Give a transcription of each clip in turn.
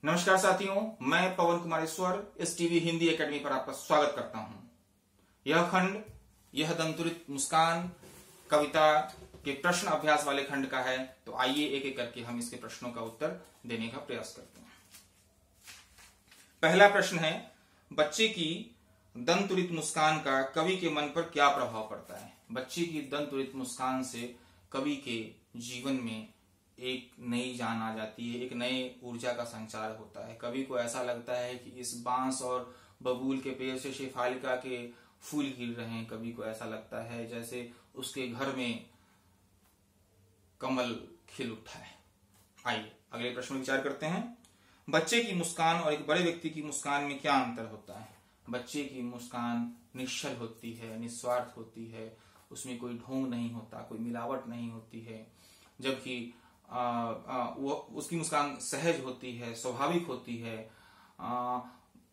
नमस्कार साथियों, मैं पवन कुमारेश्वर इस टीवी हिंदी एकेडमी पर आपका स्वागत करता हूं। यह खंड यह दंतुरित मुस्कान कविता के प्रश्न अभ्यास वाले खंड का है। तो आइए एक एक करके हम इसके प्रश्नों का उत्तर देने का प्रयास करते हैं। पहला प्रश्न है, बच्चे की दंतुरित मुस्कान का कवि के मन पर क्या प्रभाव पड़ता है। बच्चे की दंतुरित मुस्कान से कवि के जीवन में एक नई जान आ जाती है, एक नए ऊर्जा का संचार होता है। कवि को ऐसा लगता है कि इस बांस और बबूल के पेड़ से शेफालिका के फूल गिर रहे हैं। कवि को ऐसा लगता है जैसे उसके घर में कमल खिल उठा है। आइए अगले प्रश्न में विचार करते हैं। बच्चे की मुस्कान और एक बड़े व्यक्ति की मुस्कान में क्या अंतर होता है। बच्चे की मुस्कान निश्चल होती है, निस्वार्थ होती है, उसमें कोई ढोंग नहीं होता, कोई मिलावट नहीं होती है, जबकि वो उसकी मुस्कान सहज होती है, स्वाभाविक होती है।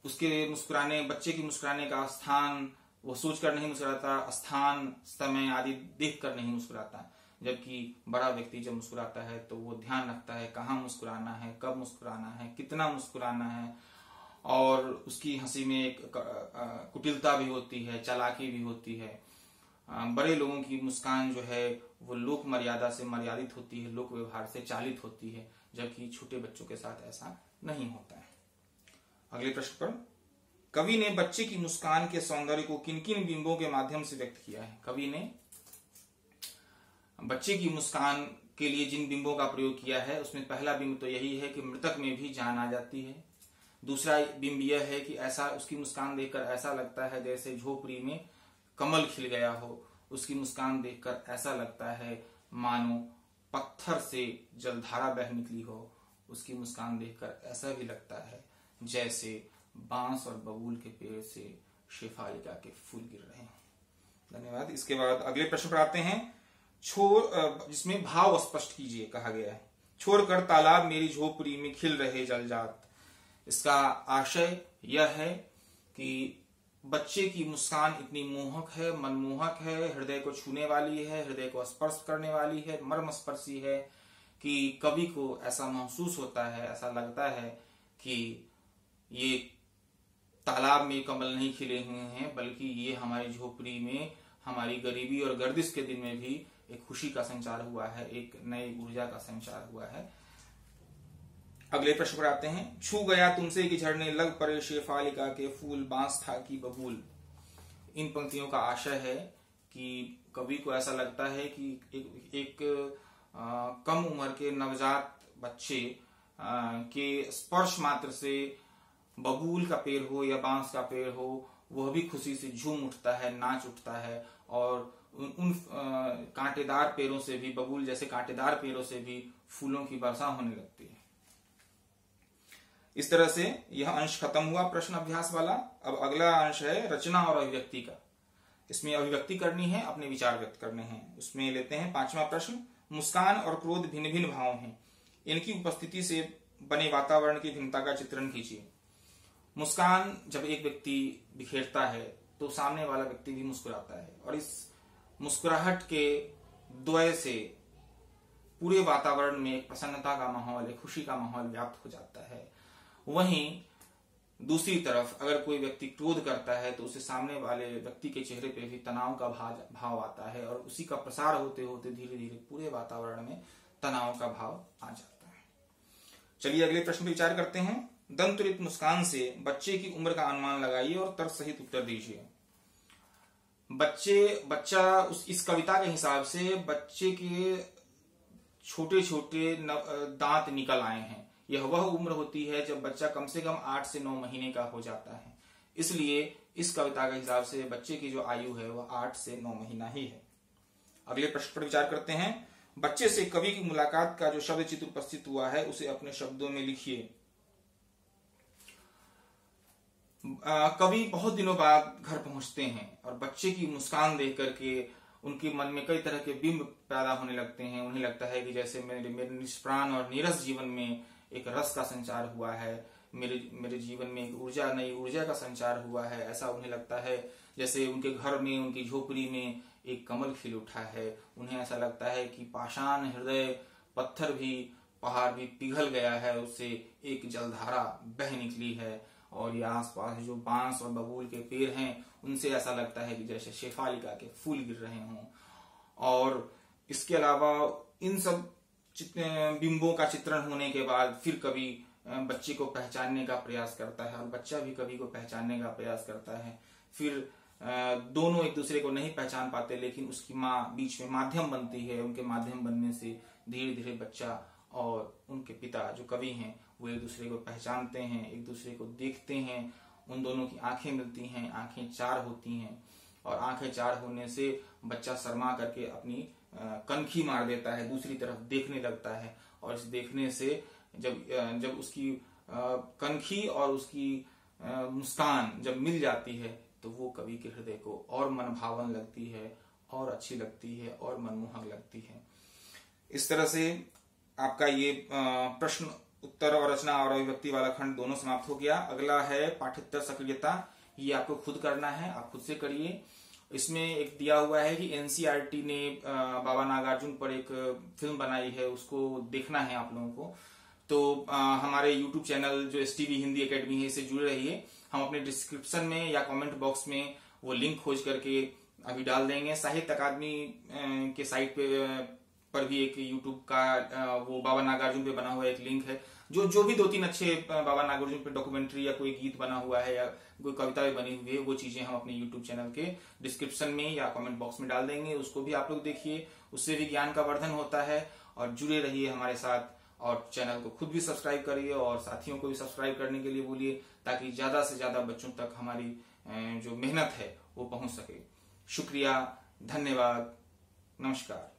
उसके मुस्कुराने, बच्चे की मुस्कुराने का स्थान वो सोचकर नहीं मुस्कुराता, स्थान समय आदि देखकर नहीं मुस्कुराता। जबकि बड़ा व्यक्ति जब मुस्कुराता है तो वो ध्यान रखता है कहाँ मुस्कुराना है, कब मुस्कुराना है, कितना मुस्कुराना है, और उसकी हंसी में एक कुटिलता भी होती है, चालाकी भी होती है। बड़े लोगों की मुस्कान जो है वो लोक मर्यादा से मर्यादित होती है, लोक व्यवहार से चालित होती है, जबकि छोटे बच्चों के साथ ऐसा नहीं होता है। अगले प्रश्न पर, कवि ने बच्चे की मुस्कान के सौंदर्य को किन किन बिंबों के माध्यम से व्यक्त किया है। कवि ने बच्चे की मुस्कान के लिए जिन बिंबों का प्रयोग किया है उसमें पहला बिंब तो यही है कि मृतक में भी जान आ जाती है। दूसरा बिंब यह है कि ऐसा उसकी मुस्कान देखकर ऐसा लगता है जैसे झोपड़ी में कमल खिल गया हो। उसकी मुस्कान देखकर ऐसा लगता है मानो पत्थर से जलधारा बह निकली हो। उसकी मुस्कान देखकर ऐसा भी लगता है जैसे बांस और बबूल के पेड़ से शेफालिका के फूल गिर रहे हैं। धन्यवाद। इसके बाद अगले प्रश्न पर आते हैं। जिसमें भाव स्पष्ट कीजिए कहा गया है। छोड़कर तालाब मेरी झोपड़ी में खिल रहे जलजात। इसका आशय यह है कि बच्चे की मुस्कान इतनी मोहक है, मनमोहक है, हृदय को छूने वाली है, हृदय को स्पर्श करने वाली है, मर्मस्पर्शी है कि कवि को ऐसा महसूस होता है, ऐसा लगता है कि ये तालाब में कमल नहीं खिले हुए हैं, बल्कि ये हमारी झोपड़ी में हमारी गरीबी और गर्दिश के दिन में भी एक खुशी का संचार हुआ है, एक नई ऊर्जा का संचार हुआ है। अगले प्रश्न पर आते हैं। छू गया तुमसे कि झड़ने लग पड़े शेफालिका के फूल, बांस था कि बबूल। इन पंक्तियों का आशय है कि कवि को ऐसा लगता है कि एक कम उम्र के नवजात बच्चे के स्पर्श मात्र से बबूल का पेड़ हो या बांस का पेड़ हो, वह भी खुशी से झूम उठता है, नाच उठता है, और उन कांटेदार पेड़ों से भी, बबूल जैसे कांटेदार पेड़ों से भी फूलों की वर्षा होने लगती है। इस तरह से यह अंश खत्म हुआ प्रश्न अभ्यास वाला। अब अगला अंश है रचना और अभिव्यक्ति का। इसमें अभिव्यक्ति करनी है, अपने विचार व्यक्त करने हैं। उसमें लेते हैं पांचवा प्रश्न। मुस्कान और क्रोध भिन्न भिन्न भाव हैं, इनकी उपस्थिति से बने वातावरण की भिन्नता का चित्रण कीजिए। मुस्कान जब एक व्यक्ति बिखेरता है तो सामने वाला व्यक्ति भी मुस्कुराता है, और इस मुस्कुराहट के द्वय से पूरे वातावरण में एक प्रसन्नता का माहौल, एक खुशी का माहौल व्याप्त हो जाता है। वहीं दूसरी तरफ अगर कोई व्यक्ति क्रोध करता है तो उसे सामने वाले व्यक्ति के चेहरे पे भी तनाव का भाव आता है, और उसी का प्रसार होते होते धीरे धीरे पूरे वातावरण में तनाव का भाव आ जाता है। चलिए अगले प्रश्न पर विचार करते हैं। दंतुरित मुस्कान से बच्चे की उम्र का अनुमान लगाइए और तर्क सहित उत्तर दीजिए। बच्चा इस कविता के हिसाब से बच्चे के छोटे छोटे दांत निकल आए हैं। यह वह उम्र होती है जब बच्चा कम से कम 8 से 9 महीने का हो जाता है। इसलिए इस कविता के हिसाब से बच्चे की जो आयु है वह 8 से 9 महीना ही है। अगले प्रश्न पर विचार करते हैं। बच्चे से कवि की मुलाकात का जो शब्द चित्र उपस्थित हुआ है उसे अपने शब्दों में लिखिए। कवि बहुत दिनों बाद घर पहुंचते हैं और बच्चे की मुस्कान देख करके उनके मन में कई तरह के बिंब पैदा होने लगते हैं। उन्हें लगता है कि जैसे मेरे निष्प्राण और नीरस जीवन में एक रस का संचार हुआ है, मेरे जीवन में एक नई ऊर्जा का संचार हुआ है। ऐसा उन्हें लगता है जैसे उनके घर में, उनकी झोपड़ी में एक कमल खिल उठा है। उन्हें ऐसा लगता है कि पाषाण हृदय पत्थर भी पहाड़ भी पिघल गया है, उससे एक जलधारा बह निकली है, और ये आसपास जो बांस और बबूल के पेड़ हैं उनसे ऐसा लगता है कि जैसे शेफालिका के फूल गिर रहे हों। और इसके अलावा इन सब बिंबों का चित्रण होने के बाद फिर कभी बच्चे को पहचानने का प्रयास करता है, और बच्चा भी कभी को पहचानने का प्रयास करता है। फिर दोनों एक दूसरे को नहीं पहचान पाते, लेकिन उसकी माँ बीच में माध्यम बनती है। उनके माध्यम बनने से धीरे धीरे बच्चा और उनके पिता जो कवि हैं वो एक दूसरे को पहचानते हैं, एक दूसरे को देखते हैं। उन दोनों की आंखें मिलती हैं, आंखें चार होती हैं, और आंखें चार होने से बच्चा शर्मा करके अपनी कनखी मार देता है, दूसरी तरफ देखने लगता है। और इस देखने से जब उसकी कनखी और उसकी मुस्कान जब मिल जाती है तो वो कवि के हृदय को और मनभावन लगती है, और अच्छी लगती है, और मनमोहक लगती है। इस तरह से आपका ये प्रश्न उत्तर और रचना और अभिव्यक्ति वाला खंड दोनों समाप्त हो गया। अगला है पाठ्येतर सक्रियता। ये आपको खुद करना है, आप खुद से करिए। इसमें एक दिया हुआ है कि एनसीईआरटी ने बाबा नागार्जुन पर एक फिल्म बनाई है, उसको देखना है आप लोगों को। तो हमारे YouTube चैनल जो STV हिंदी एकेडमी है इससे जुड़े रहिए। हम अपने डिस्क्रिप्शन में या कमेंट बॉक्स में वो लिंक खोज करके अभी डाल देंगे। साहित्य अकादमी के साइट पर भी एक YouTube का वो बाबा नागार्जुन पे बना हुआ एक लिंक है, जो भी 2-3 अच्छे बाबा नागार्जुन पे डॉक्यूमेंट्री या कोई गीत बना हुआ है या कोई कविता भी बनी हुई है, वो चीजें हम अपने YouTube चैनल के डिस्क्रिप्शन में या कमेंट बॉक्स में डाल देंगे। उसको भी आप लोग देखिए, उससे भी ज्ञान का वर्धन होता है। और जुड़े रहिए हमारे साथ, और चैनल को खुद भी सब्सक्राइब करिए और साथियों को भी सब्सक्राइब करने के लिए बोलिए, ताकि ज्यादा से ज्यादा बच्चों तक हमारी जो मेहनत है वो पहुंच सके। शुक्रिया, धन्यवाद, नमस्कार।